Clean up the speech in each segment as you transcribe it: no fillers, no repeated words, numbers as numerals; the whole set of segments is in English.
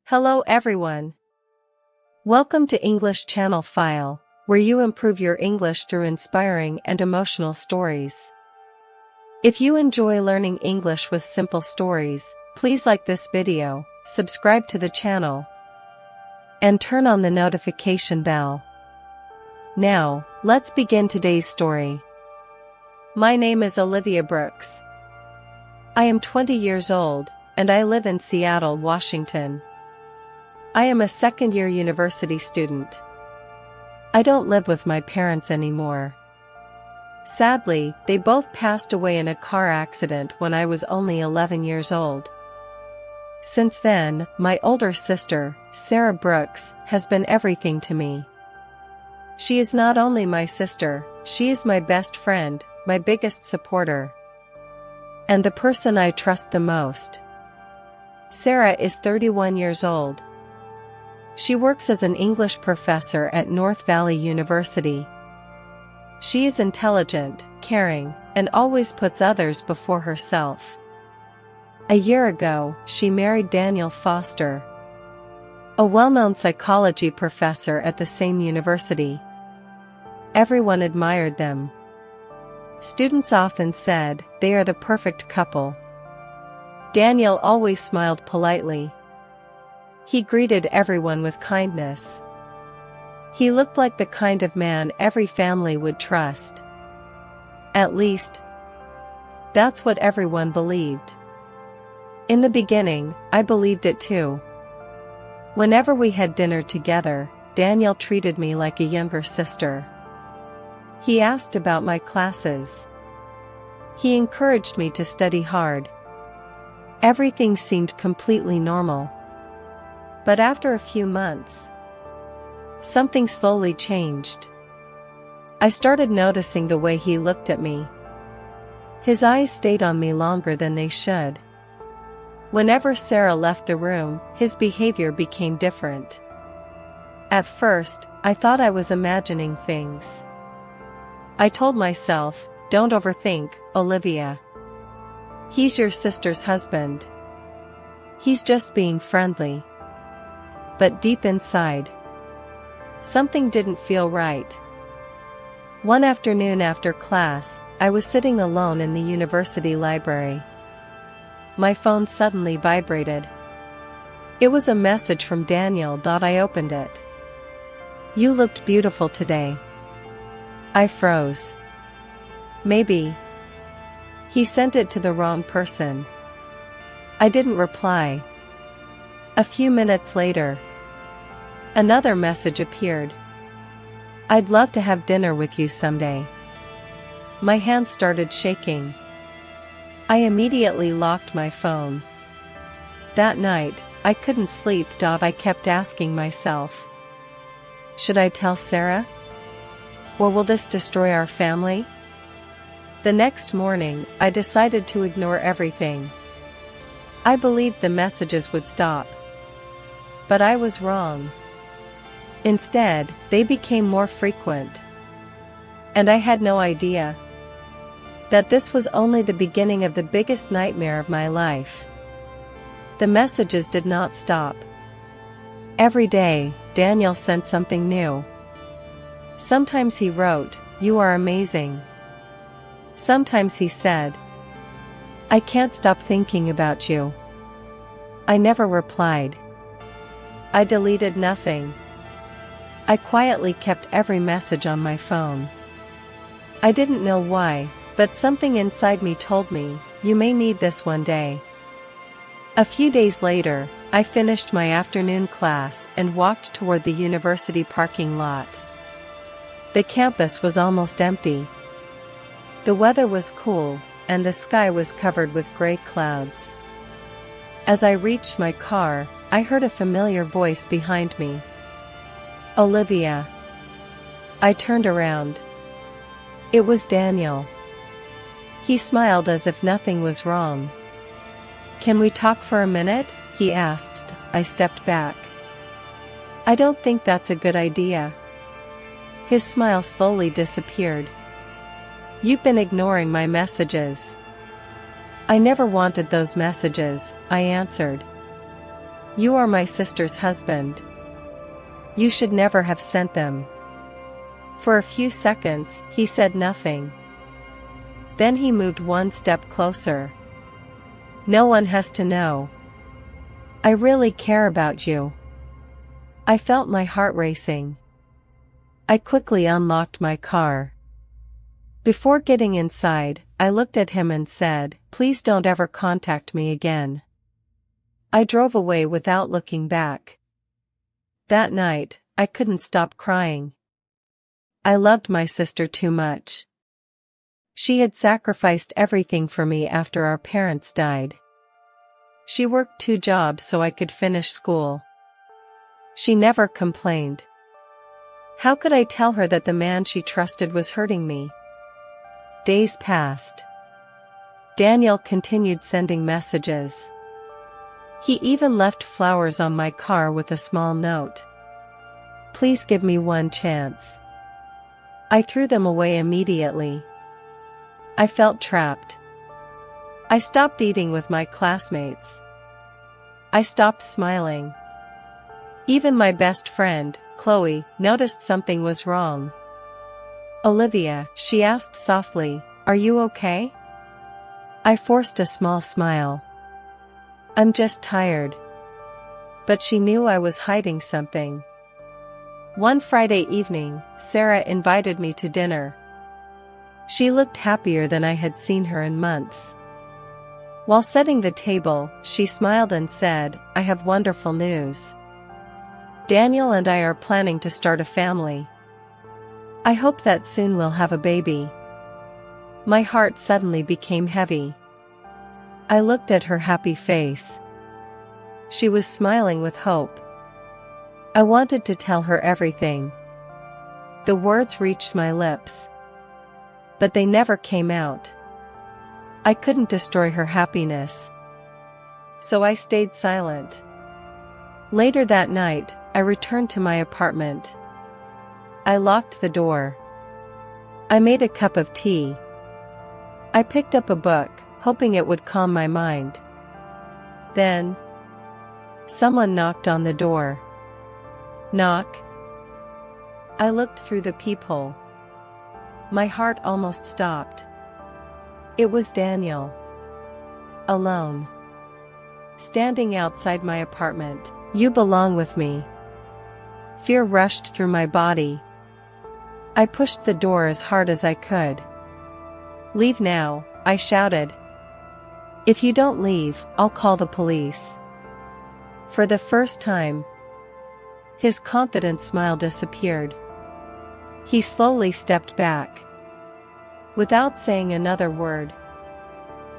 Hello everyone. Welcome to English Channel File, where you improve your English through inspiring and emotional stories. If you enjoy learning English with simple stories, please like this video, subscribe to the channel, and turn on the notification bell. Now, let's begin today's story. My name is Olivia Brooks. I am 20 years old, and I live in Seattle, Washington. I am a second-year university student. I don't live with my parents anymore. Sadly, they both passed away in a car accident when I was only 11 years old. Since then, my older sister, Sarah Brooks, has been everything to me. She is not only my sister, she is my best friend, my biggest supporter, and the person I trust the most. Sarah is 31 years old. She works as an English professor at North Valley University. She is intelligent, caring, and always puts others before herself. A year ago, she married Daniel Foster, a well-known psychology professor at the same university. Everyone admired them. Students often said they are the perfect couple. Daniel always smiled politely. He greeted everyone with kindness. He looked like the kind of man every family would trust. At least, that's what everyone believed. In the beginning, I believed it too. Whenever we had dinner together, Daniel treated me like a younger sister. He asked about my classes. He encouraged me to study hard. Everything seemed completely normal. But after a few months, something slowly changed. I started noticing the way he looked at me. His eyes stayed on me longer than they should. Whenever Sarah left the room, his behavior became different. At first, I thought I was imagining things. I told myself, "Don't overthink, Olivia. He's your sister's husband. He's just being friendly." But deep inside, something didn't feel right. One afternoon after class, I was sitting alone in the university library. My phone suddenly vibrated. It was a message from Daniel. I opened it. "You looked beautiful today." I froze. Maybe he sent it to the wrong person. I didn't reply. A few minutes later, another message appeared. "I'd love to have dinner with you someday." My hand started shaking. I immediately locked my phone. That night, I couldn't sleep. I kept asking myself, should I tell Sarah? Or will this destroy our family? The next morning, I decided to ignore everything. I believed the messages would stop. But I was wrong. Instead, they became more frequent. And I had no idea that this was only the beginning of the biggest nightmare of my life. The messages did not stop. Every day, Daniel sent something new. Sometimes he wrote, "You are amazing." Sometimes he said, "I can't stop thinking about you." I never replied. I deleted nothing. I quietly kept every message on my phone. I didn't know why, but something inside me told me, you may need this one day. A few days later, I finished my afternoon class and walked toward the university parking lot. The campus was almost empty. The weather was cool, and the sky was covered with gray clouds. As I reached my car, I heard a familiar voice behind me. "Olivia." I turned around. It was Daniel. He smiled as if nothing was wrong. "Can we talk for a minute?" he asked. I stepped back. "I don't think that's a good idea." His smile slowly disappeared. "You've been ignoring my messages." "I never wanted those messages," I answered. You are my sister's husband. You should never have sent them." For a few seconds, he said nothing. Then he moved one step closer. "No one has to know. I really care about you." I felt my heart racing. I quickly unlocked my car. Before getting inside, I looked at him and said, "Please don't ever contact me again." I drove away without looking back. That night, I couldn't stop crying. I loved my sister too much. She had sacrificed everything for me after our parents died. She worked 2 jobs so I could finish school. She never complained. How could I tell her that the man she trusted was hurting me? Days passed. Daniel continued sending messages. He even left flowers on my car with a small note. "Please give me one chance." I threw them away immediately. I felt trapped. I stopped eating with my classmates. I stopped smiling. Even my best friend, Chloe, noticed something was wrong. "Olivia," she asked softly, "are you okay?" I forced a small smile. "I'm just tired." But she knew I was hiding something. One Friday evening, Sarah invited me to dinner. She looked happier than I had seen her in months. While setting the table, she smiled and said, "I have wonderful news. Daniel and I are planning to start a family. I hope that soon we'll have a baby." My heart suddenly became heavy. I looked at her happy face. She was smiling with hope. I wanted to tell her everything. The words reached my lips, but they never came out. I couldn't destroy her happiness, so I stayed silent. Later that night, I returned to my apartment. I locked the door. I made a cup of tea. I picked up a book, hoping it would calm my mind. Then, someone knocked on the door. Knock. I looked through the peephole. My heart almost stopped. It was Daniel. Alone. Standing outside my apartment. "You belong with me." Fear rushed through my body. I pushed the door as hard as I could. "Leave now," I shouted. "If you don't leave, I'll call the police." For the first time, his confident smile disappeared. He slowly stepped back. Without saying another word,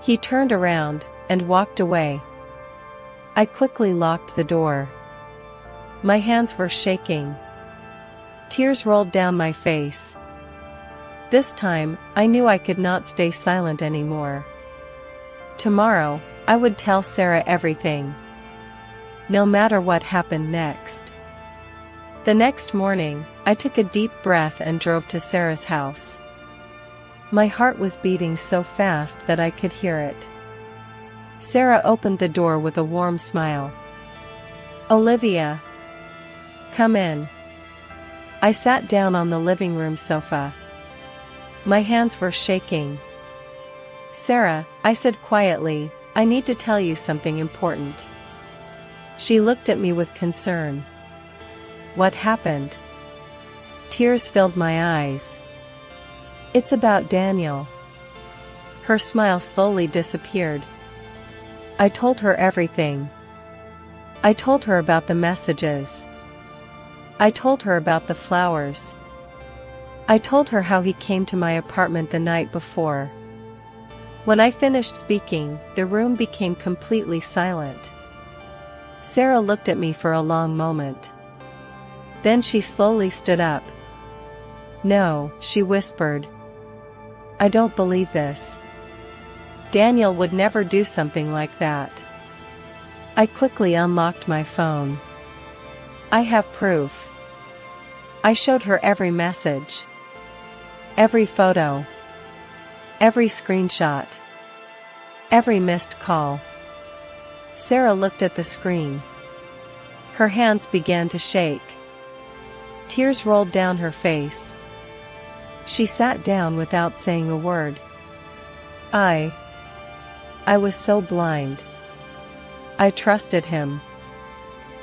he turned around and walked away. I quickly locked the door. My hands were shaking. Tears rolled down my face. This time, I knew I could not stay silent anymore. Tomorrow, I would tell Sarah everything, no matter what happened next. The next morning, I took a deep breath and drove to Sarah's house. My heart was beating so fast that I could hear it. Sarah opened the door with a warm smile. "Olivia, come in." I sat down on the living room sofa. My hands were shaking. "Sarah," I said quietly, "I need to tell you something important." She looked at me with concern. "What happened?" Tears filled my eyes. "It's about Daniel." Her smile slowly disappeared. I told her everything. I told her about the messages. I told her about the flowers. I told her how he came to my apartment the night before. When I finished speaking, the room became completely silent. Sarah looked at me for a long moment. Then she slowly stood up. "No," she whispered. "I don't believe this. Daniel would never do something like that." I quickly unlocked my phone. "I have proof." I showed her every message, every photo, every screenshot, every missed call. Sarah looked at the screen. Her hands began to shake. Tears rolled down her face. She sat down without saying a word. I was so blind. I trusted him.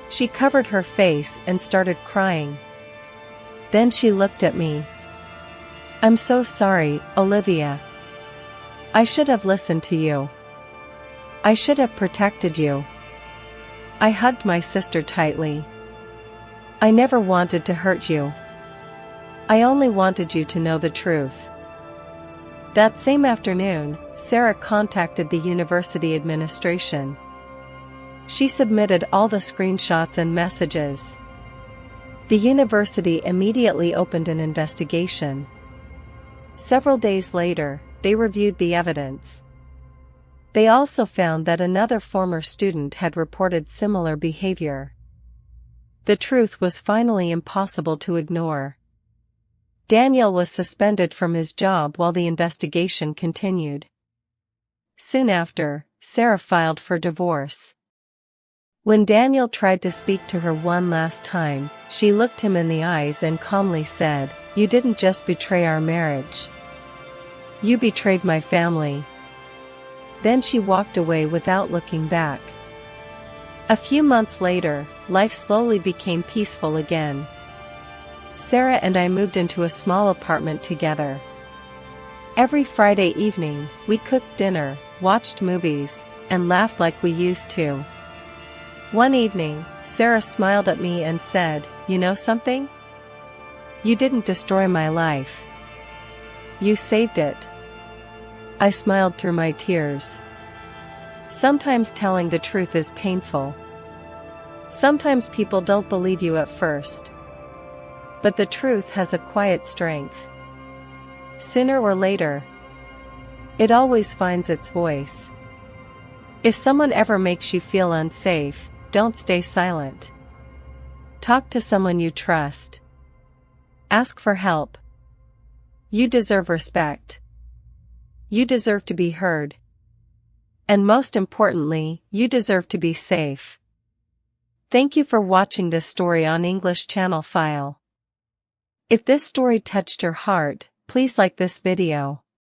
She covered her face and started crying. Then she looked at me. I'm so sorry, Olivia. I should have listened to you. I should have protected you. I hugged my sister tightly. I never wanted to hurt you. I only wanted you to know the truth. That same afternoon, Sarah contacted the university administration. She submitted all the screenshots and messages. The university immediately opened an investigation. Several days later, they reviewed the evidence. They also found that another former student had reported similar behavior. The truth was finally impossible to ignore. Daniel was suspended from his job while the investigation continued. Soon after, Sarah filed for divorce. When Daniel tried to speak to her one last time, she looked him in the eyes and calmly said, "You didn't just betray our marriage. You betrayed my family." Then she walked away without looking back. A few months later, life slowly became peaceful again. Sarah and I moved into a small apartment together. Every Friday evening, we cooked dinner, watched movies, and laughed like we used to. One evening, Sarah smiled at me and said, "You know something? You didn't destroy my life. You saved it." I smiled through my tears. Sometimes telling the truth is painful. Sometimes people don't believe you at first. But the truth has a quiet strength. Sooner or later, it always finds its voice. If someone ever makes you feel unsafe, don't stay silent. Talk to someone you trust. Ask for help. You deserve respect. You deserve to be heard. And most importantly, you deserve to be safe. Thank you for watching this story on English Channel File. If this story touched your heart, please like this video.